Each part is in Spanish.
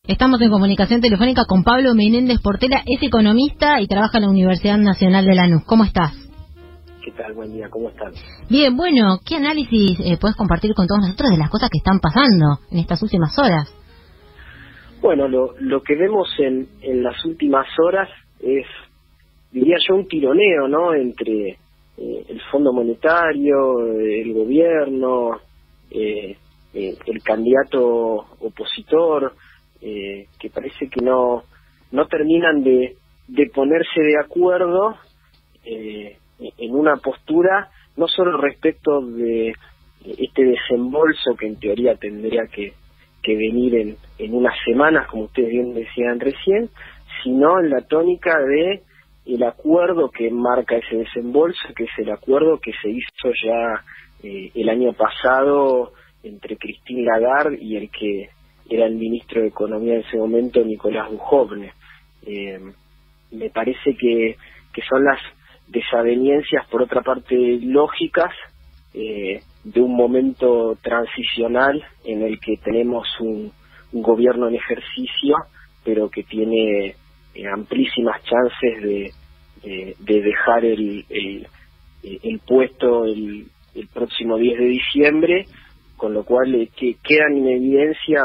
Estamos en comunicación telefónica con Pablo Menéndez Portela, es economista y trabaja en la Universidad Nacional de Lanús. ¿Cómo estás? ¿Qué tal? Buen día, ¿cómo están? Bien, bueno, ¿qué análisis puedes compartir con todos nosotros de las cosas que están pasando en estas últimas horas? Bueno, lo que vemos en las últimas horas es, diría yo, un tironeo, ¿no?, entre el Fondo Monetario, el gobierno, el candidato opositor, que parece que no terminan de ponerse de acuerdo en una postura, no solo respecto de este desembolso que en teoría tendría que venir en unas semanas, como ustedes bien decían recién, sino en la tónica de el acuerdo que marca ese desembolso, que es el acuerdo que se hizo ya el año pasado entre Christine Lagarde y el que era el ministro de Economía en ese momento, Nicolás Dujovne. Me parece que son las desavenencias, por otra parte, lógicas, de un momento transicional en el que tenemos un gobierno en ejercicio, pero que tiene amplísimas chances de dejar el puesto el próximo 10 de diciembre, con lo cual quedan en evidencia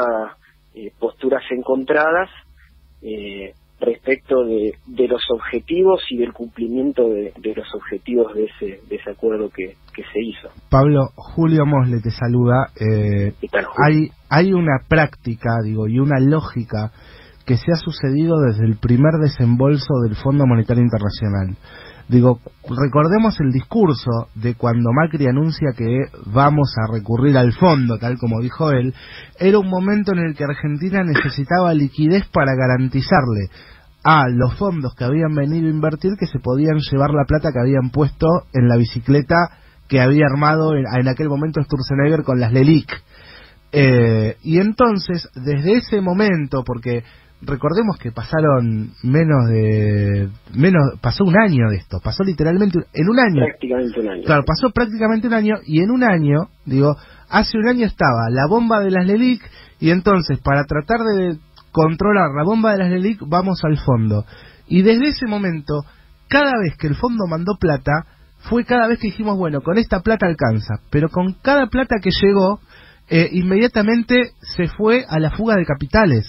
posturas encontradas respecto de los objetivos y del cumplimiento de los objetivos de ese acuerdo que se hizo. Pablo, Julio Mosle te saluda. ¿Qué tal, Julio? Hay una práctica, y una lógica que se ha sucedido desde el primer desembolso del Fondo Monetario Internacional. Recordemos el discurso de cuando Macri anuncia que vamos a recurrir al fondo, tal como dijo él. Era un momento en el que Argentina necesitaba liquidez para garantizarle a los fondos que habían venido a invertir que se podían llevar la plata que habían puesto en la bicicleta que había armado en aquel momento Sturzenegger con las LELIQ. Y entonces, desde ese momento, porque recordemos que pasó un año de esto, pasó literalmente en un año. Prácticamente un año. Claro, pasó prácticamente un año, y en un año, hace un año estaba la bomba de las LELIQ, y entonces, para tratar de controlar la bomba de las LELIQ, vamos al fondo. Y desde ese momento, cada vez que el fondo mandó plata, fue cada vez que dijimos, bueno, con esta plata alcanza, pero con cada plata que llegó, inmediatamente se fue a la fuga de capitales.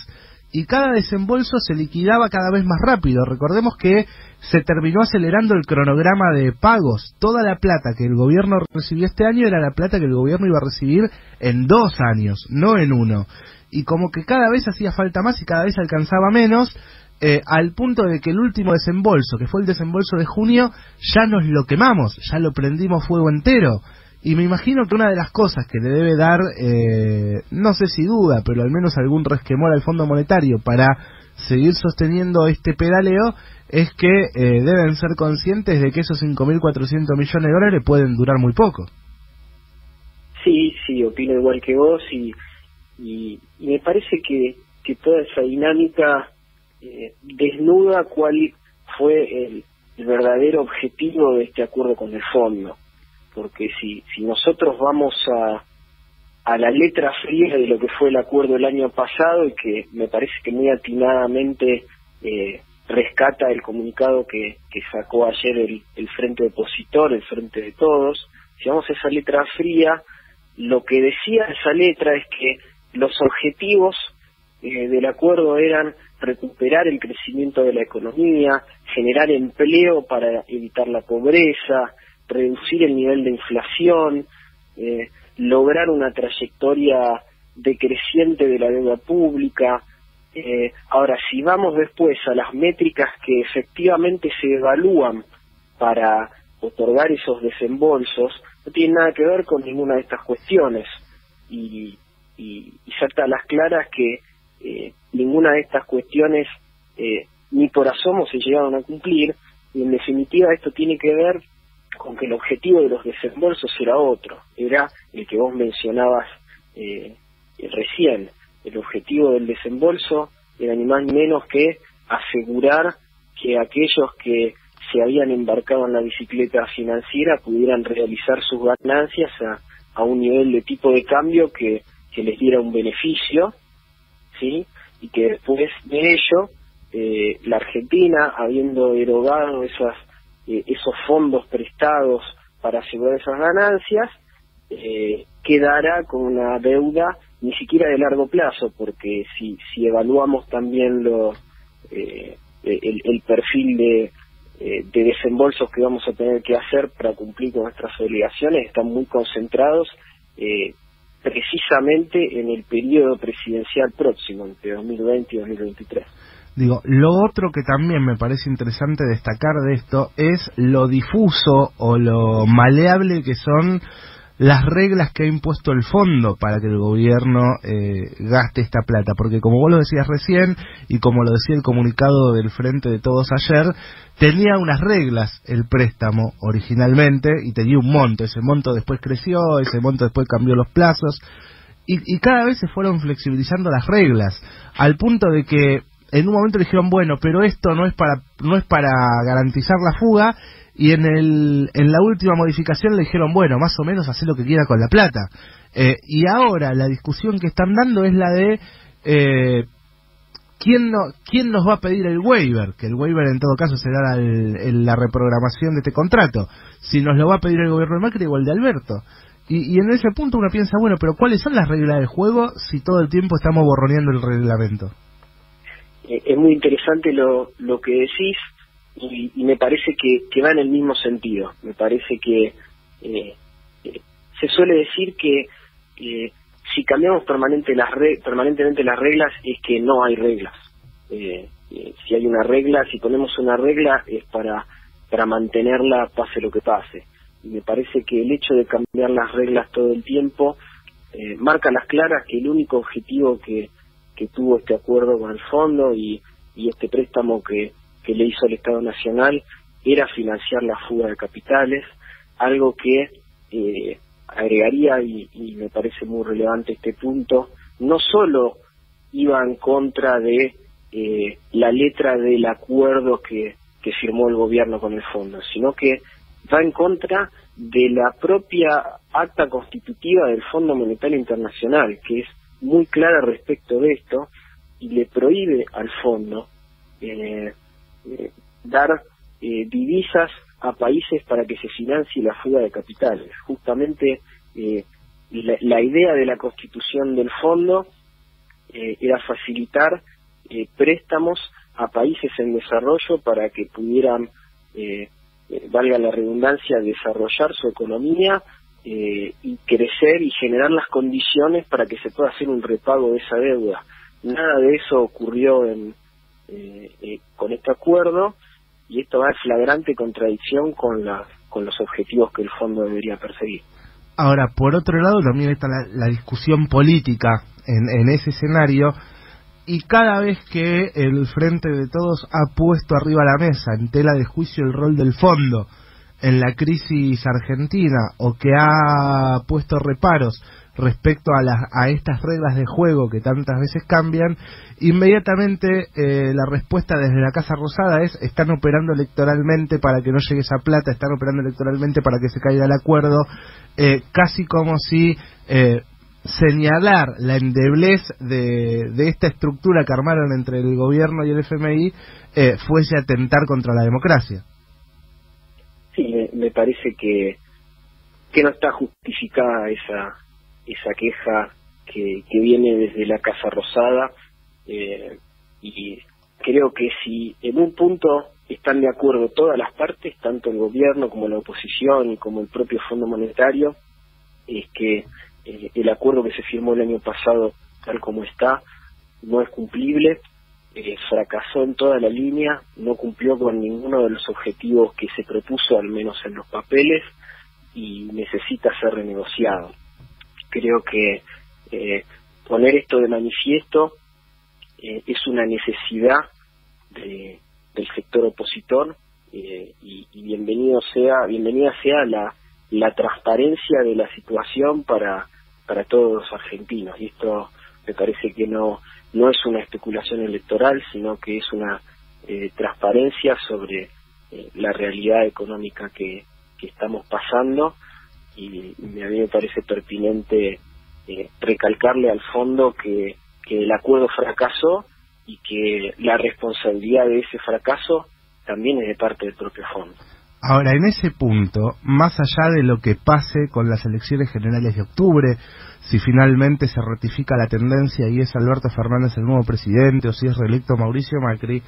Y cada desembolso se liquidaba cada vez más rápido. Recordemos que se terminó acelerando el cronograma de pagos. Toda la plata que el gobierno recibió este año era la plata que el gobierno iba a recibir en 2 años, no en 1. Y como que cada vez hacía falta más y cada vez alcanzaba menos, al punto de que el último desembolso, que fue el desembolso de junio, ya nos lo quemamos, ya lo prendimos fuego entero. Y me imagino que una de las cosas que le debe dar, no sé si duda, pero al menos algún resquemor al Fondo Monetario para seguir sosteniendo este pedaleo, es que deben ser conscientes de que esos 5.400 millones de dólares pueden durar muy poco. Sí, opino igual que vos, y me parece que toda esa dinámica desnuda cuál fue el verdadero objetivo de este acuerdo con el fondo. Porque si nosotros vamos a la letra fría de lo que fue el acuerdo el año pasado, y que me parece que muy atinadamente rescata el comunicado que sacó ayer el Frente Opositor, el Frente de Todos, si vamos a esa letra fría, lo que decía esa letra es que los objetivos del acuerdo eran recuperar el crecimiento de la economía, generar empleo para evitar la pobreza, reducir el nivel de inflación, lograr una trayectoria decreciente de la deuda pública. Ahora, si vamos después a las métricas que efectivamente se evalúan para otorgar esos desembolsos, no tienen nada que ver con ninguna de estas cuestiones, y salta a las claras que ninguna de estas cuestiones ni por asomo se llegaron a cumplir, y en definitiva esto tiene que ver con que el objetivo de los desembolsos era otro, era el que vos mencionabas recién. El objetivo del desembolso era ni más ni menos que asegurar que aquellos que se habían embarcado en la bicicleta financiera pudieran realizar sus ganancias a un nivel de tipo de cambio que les diera un beneficio, ¿sí? Y que después de ello, la Argentina, habiendo erogado esos fondos prestados para asegurar esas ganancias, quedará con una deuda ni siquiera de largo plazo, porque si evaluamos también el perfil de desembolsos que vamos a tener que hacer para cumplir con nuestras obligaciones, están muy concentrados precisamente en el periodo presidencial próximo, entre 2020 y 2023. Digo, lo otro que también me parece interesante destacar de esto es lo difuso o lo maleable que son las reglas que ha impuesto el fondo para que el gobierno gaste esta plata, porque como vos lo decías recién y como lo decía el comunicado del Frente de Todos ayer, tenía unas reglas el préstamo originalmente y tenía un monto, ese monto después creció, ese monto después cambió los plazos y cada vez se fueron flexibilizando las reglas al punto de que en un momento dijeron, bueno, pero esto no es para garantizar la fuga. Y en la última modificación le dijeron, bueno, más o menos hacé lo que quiera con la plata. Y ahora la discusión que están dando es la de ¿quién nos va a pedir el waiver? Que el waiver en todo caso será la reprogramación de este contrato. Si nos lo va a pedir el gobierno de Macri o el de Alberto. Y en ese punto uno piensa, bueno, pero ¿cuáles son las reglas del juego si todo el tiempo estamos borroneando el reglamento? Es muy interesante lo que decís. Y me parece que va en el mismo sentido. Me parece que se suele decir que si cambiamos permanentemente las reglas es que no hay reglas. Si hay una regla, si ponemos una regla es para mantenerla pase lo que pase. Y me parece que el hecho de cambiar las reglas todo el tiempo marca las claras que el único objetivo que tuvo este acuerdo con el fondo y este préstamo que le hizo el Estado Nacional era financiar la fuga de capitales, algo que agregaría, y me parece muy relevante este punto, no solo iba en contra de la letra del acuerdo que firmó el gobierno con el fondo, sino que va en contra de la propia acta constitutiva del Fondo Monetario Internacional, que es muy clara respecto de esto, y le prohíbe al fondo dar divisas a países para que se financie la fuga de capitales. Justamente la idea de la constitución del fondo era facilitar préstamos a países en desarrollo para que pudieran, valga la redundancia, desarrollar su economía y crecer y generar las condiciones para que se pueda hacer un repago de esa deuda. Nada de eso ocurrió con este acuerdo, y esto va en flagrante contradicción con los objetivos que el fondo debería perseguir. Ahora, por otro lado, también está la discusión política en ese escenario, y cada vez que el Frente de Todos ha puesto arriba a la mesa, en tela de juicio, el rol del fondo en la crisis argentina, o que ha puesto reparos respecto a estas reglas de juego que tantas veces cambian, inmediatamente la respuesta desde la Casa Rosada es: están operando electoralmente para que no llegue esa plata, están operando electoralmente para que se caiga el acuerdo, casi como si señalar la endeblez de esta estructura que armaron entre el gobierno y el FMI fuese atentar contra la democracia. Sí, me parece que no está justificada esa queja que viene desde la Casa Rosada, y creo que si en un punto están de acuerdo todas las partes, tanto el gobierno como la oposición y como el propio Fondo Monetario, es que el acuerdo que se firmó el año pasado, tal como está, no es cumplible, fracasó en toda la línea, no cumplió con ninguno de los objetivos que se propuso, al menos en los papeles, y necesita ser renegociado. Creo que poner esto de manifiesto es una necesidad del sector opositor, y bienvenida sea la transparencia de la situación para todos los argentinos. Y esto me parece que no es una especulación electoral, sino que es una transparencia sobre la realidad económica que estamos pasando, y a mí me parece pertinente recalcarle al fondo que el acuerdo fracasó y que la responsabilidad de ese fracaso también es de parte del propio fondo. Ahora, en ese punto, más allá de lo que pase con las elecciones generales de octubre, si finalmente se ratifica la tendencia y es Alberto Fernández el nuevo presidente o si es reelecto Mauricio Macri,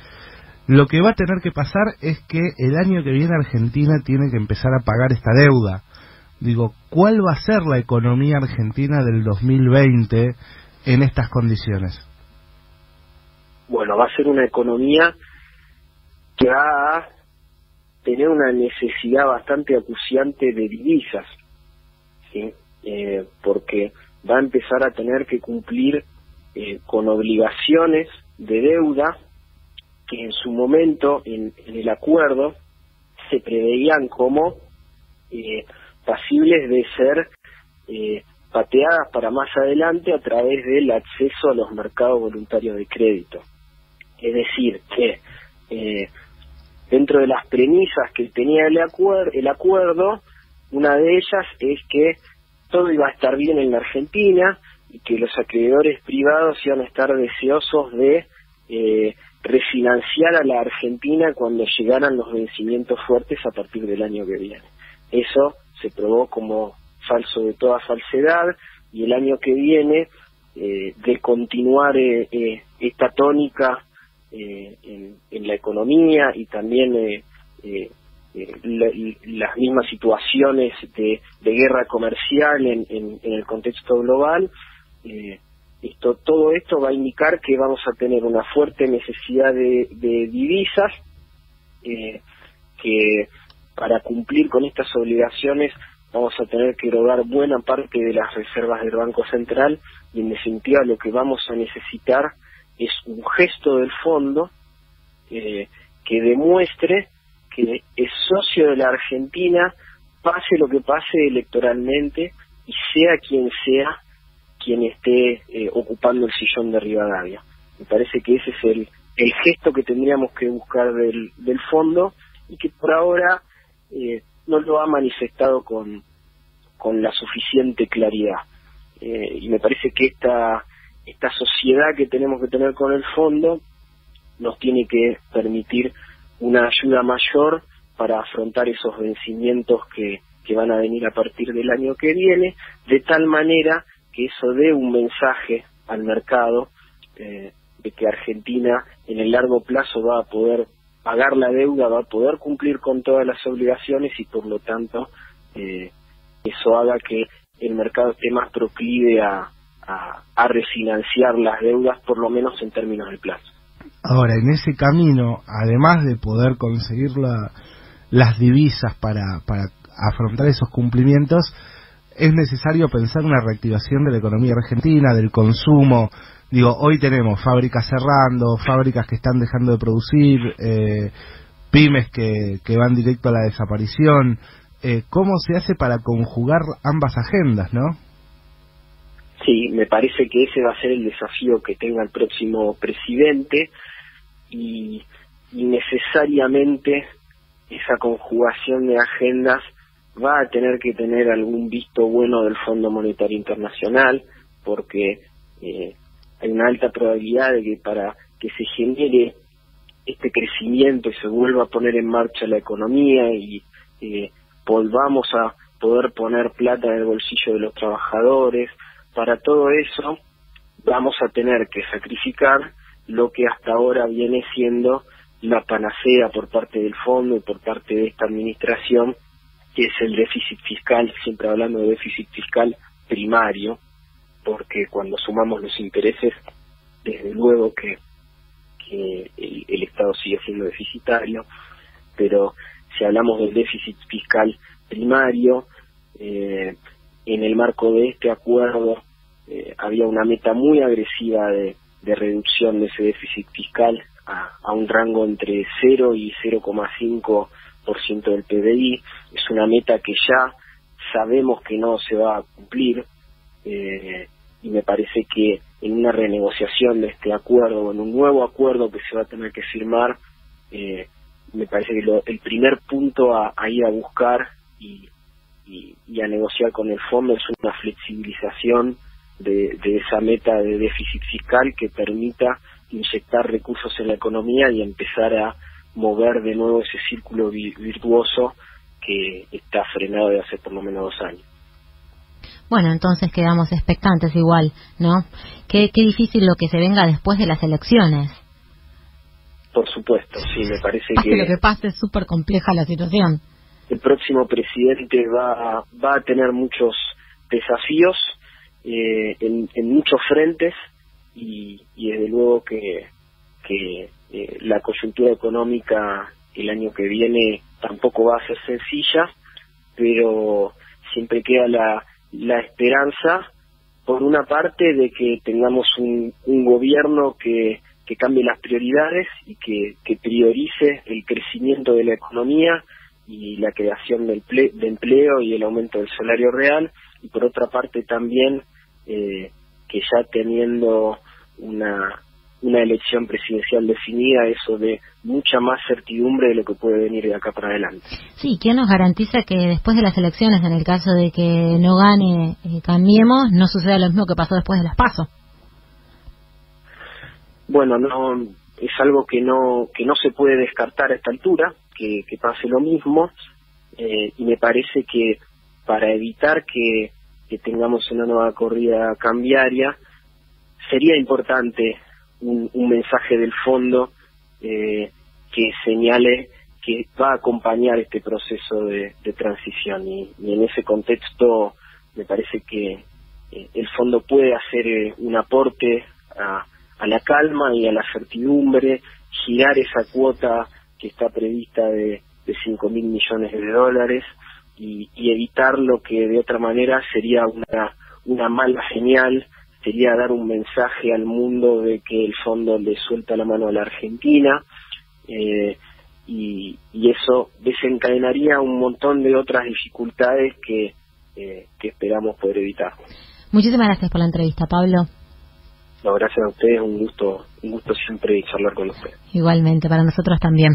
lo que va a tener que pasar es que el año que viene Argentina tiene que empezar a pagar esta deuda. Digo, ¿cuál va a ser la economía argentina del 2020 en estas condiciones? Bueno, va a ser una economía que va a tener una necesidad bastante acuciante de divisas, ¿sí? Porque va a empezar a tener que cumplir con obligaciones de deuda que en su momento en el acuerdo se preveían como pasibles de ser pateadas para más adelante a través del acceso a los mercados voluntarios de crédito. Es decir, que dentro de las premisas que tenía el acuerdo, una de ellas es que todo iba a estar bien en la Argentina y que los acreedores privados iban a estar deseosos de refinanciar a la Argentina cuando llegaran los vencimientos fuertes a partir del año que viene. Eso se probó como falso de toda falsedad, y el año que viene, de continuar esta tónica en la economía y también las mismas situaciones de guerra comercial en el contexto global, todo esto va a indicar que vamos a tener una fuerte necesidad de divisas, que para cumplir con estas obligaciones vamos a tener que erogar buena parte de las reservas del Banco Central, y en definitiva lo que vamos a necesitar es un gesto del fondo que demuestre que es socio de la Argentina, pase lo que pase electoralmente y sea quien esté ocupando el sillón de Rivadavia. Me parece que ese es el gesto que tendríamos que buscar del fondo, y que por ahora no lo ha manifestado con la suficiente claridad. Y me parece que esta sociedad que tenemos que tener con el fondo nos tiene que permitir una ayuda mayor para afrontar esos vencimientos que van a venir a partir del año que viene, de tal manera que eso dé un mensaje al mercado de que Argentina en el largo plazo va a poder pagar la deuda, va a poder cumplir con todas las obligaciones, y por lo tanto eso haga que el mercado esté más proclive a refinanciar las deudas, por lo menos en términos de plazo. Ahora, en ese camino, además de poder conseguir las divisas para afrontar esos cumplimientos, es necesario pensar una reactivación de la economía argentina, del consumo. Digo, hoy tenemos fábricas cerrando, fábricas que están dejando de producir, pymes que van directo a la desaparición. ¿Cómo se hace para conjugar ambas agendas, no? Sí, me parece que ese va a ser el desafío que tenga el próximo presidente, y necesariamente esa conjugación de agendas va a tener que tener algún visto bueno del Fondo Monetario Internacional, porque hay una alta probabilidad de que para que se genere este crecimiento y se vuelva a poner en marcha la economía y volvamos a poder poner plata en el bolsillo de los trabajadores, para todo eso vamos a tener que sacrificar lo que hasta ahora viene siendo la panacea por parte del fondo y por parte de esta administración, que es el déficit fiscal, siempre hablando de déficit fiscal primario, porque cuando sumamos los intereses, desde luego que el Estado sigue siendo deficitario, pero si hablamos del déficit fiscal primario, en el marco de este acuerdo había una meta muy agresiva de reducción de ese déficit fiscal a un rango entre 0 y 0,5% del PBI. Es una meta que ya sabemos que no se va a cumplir, y me parece que en una renegociación de este acuerdo o en un nuevo acuerdo que se va a tener que firmar, me parece que el primer punto a ir a buscar y a negociar con el fondo es una flexibilización de esa meta de déficit fiscal que permita inyectar recursos en la economía y empezar a mover de nuevo ese círculo virtuoso que está frenado de hace por lo menos 2 años. Bueno, entonces quedamos expectantes igual, ¿no? Qué difícil lo que se venga después de las elecciones. Por supuesto, sí, me parece que lo que pase es súper compleja la situación. El próximo presidente va a tener muchos desafíos en muchos frentes y desde luego que la coyuntura económica el año que viene tampoco va a ser sencilla, pero siempre queda la esperanza, por una parte, de que tengamos un gobierno que cambie las prioridades y que priorice el crecimiento de la economía y la creación de empleo y el aumento del salario real, y por otra parte también que ya teniendo una elección presidencial definida, eso de mucha más certidumbre de lo que puede venir de acá para adelante. Sí, ¿quién nos garantiza que después de las elecciones, en el caso de que no gane Cambiemos, no suceda lo mismo que pasó después de las PASO? Bueno, no es algo que no se puede descartar a esta altura, que pase lo mismo, y me parece que para evitar que tengamos una nueva corrida cambiaria, sería importante un mensaje del fondo que señale que va a acompañar este proceso de transición, y en ese contexto me parece que el fondo puede hacer un aporte a la calma y a la certidumbre, girar esa cuota que está prevista de 5.000 millones de dólares y evitar lo que de otra manera sería una mala señal, sería dar un mensaje al mundo de que el fondo le suelta la mano a la Argentina, y eso desencadenaría un montón de otras dificultades que esperamos poder evitar. Muchísimas gracias por la entrevista, Pablo. No, gracias a ustedes, un gusto siempre charlar con ustedes. Igualmente, para nosotros también.